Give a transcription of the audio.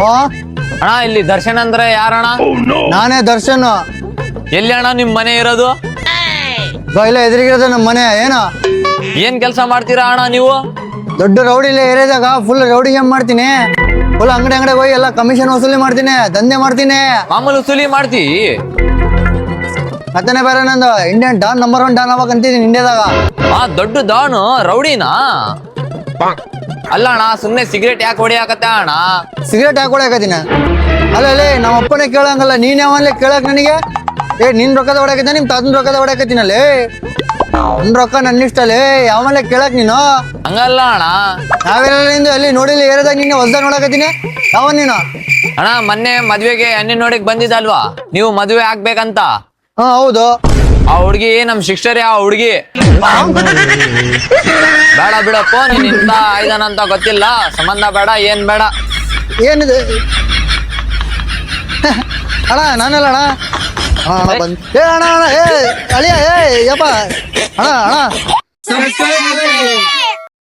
ಓ ಅಣ್ಣ ಇಲ್ಲಿ ದರ್ಶನ್ ಅಂದ್ರೆ ಯಾರಣ್ಣ? ನಾನೇ ದರ್ಶನ್. ಎಲ್ಲಿ ಅಣ್ಣ ನಿಮ್ ಮನೆ ಇರೋದು? ಇಲ್ಲ ಎದುರಿಗಿರೋದು ನಮ್ಮ ಮನೆ. ಏನು ಏನ್ ಕೆಲಸ ಮಾಡ್ತೀರಾ ಅಣ್ಣ ನೀವು? ದೊಡ್ಡ ರೌಡಿ ಇಲ್ಲ ಏರಿಯಾದಾಗ ಫುಲ್ ರೌಡಿ ಗೇಮ್ ಮಾಡ್ತೀನಿ. ಫುಲ್ ಅಂಗಡಿ ಹೋಗಿ ಎಲ್ಲ ಕಮಿಷನ್ ವಸೂಲಿ ಮಾಡ್ತೀನಿ, ದಂಧೆ ಮಾಡ್ತೀನಿ. ಮಾಮೂಲು ವಸೂಲಿ ಮಾಡ್ತಿ? ಮತ್ತನೇ ಬೇರೆ ನಂದು ಇಂಡಿಯನ್ ಡಾನ್ ನಂಬರ್ 1 ಡಾನ್ ಅವಾಗ ಅಂತಿದ್ದೀನಿ ಇಂಡಿಯಾದಾಗ. ದೊಡ್ಡ ದಾನು ರೌಡಿನಾ? ಅಲ್ಲ ಅಣ್ಣ ಸುಮ್ನೆ ಸಿಗರೇಟ್ ಯಾಕೆ ಹೊಡಿಯಾಕತ್ತ ಅಣ್ಣ? ಸಿಗರೇಟ್ ಹಾಕೊಳಕತ್ತೀನಿ. ಅಲ್ಲೇ ನಮ್ಮ ಅಪ್ಪನೇ ಕೇಳಂಗಲ್ಲ, ನೀನ್ ಯಾವನ್ಲೇ ಕೇಳಕ್ ನನಗೆ? ನಿನ್ ರೊಕ್ಕದ ಹೊಡಕತ್ತ ನಿಮ್ ತಾತನ ರೊಕ್ಕದ ಹೊಡಕತ್ತೀನಲ್ಲಿ. ನನ್ ರೊಕ್ಕ ನನ್ನ ಇಷ್ಟಲ್ಲಿ ಯಾವನ್ಲೇ ಕೇಳಕ್ ನೀನು? ಹಂಗಲ್ಲ ಅಣ್ಣ. ನಾವೆಲ್ಲ ಅಲ್ಲಿ ನೋಡಿಲ್ಲ ಏರಿಯಾದಾಗ ನಿನ್ನೆ ಹೊಸ್ದಾಗ ನೋಡಕತ್ತೀನಿ. ಯಾವ ನೀನು? ಅಣ್ಣ ಮೊನ್ನೆ ಮದ್ವೆಗೆ ಹೆಣ್ಣಿನ ನೋಡಿಕ್ ಬಂದಿದ್ದಲ್ವಾ ನೀವು, ಮದ್ವೆ ಆಗ್ಬೇಕಂತ? ಹಾ ಹೌದು. ಆ ಹುಡ್ಗಿ ನಮ್ ಶಿಕ್ಷರೇ. ಆ ಹುಡ್ಗಿ ಬೇಡ ಬಿಡಪ್ಪ, ನೀನ್ ಇಂತ ಇದಾನಂತ ಗೊತ್ತಿಲ್ಲ, ಸಂಬಂಧ ಬೇಡ ಏನ್ ಬೇಡ. ಏನಿದೆ ಅಣ್ಣ? ನಾನಲ್ಲ ಅಣ್ಣ. ಅಣ್ಣ ಬಂದ್ ಅಣ್ಣ ಅಳಿಯ ಯಪ್ಪ ಅಣ್ಣ.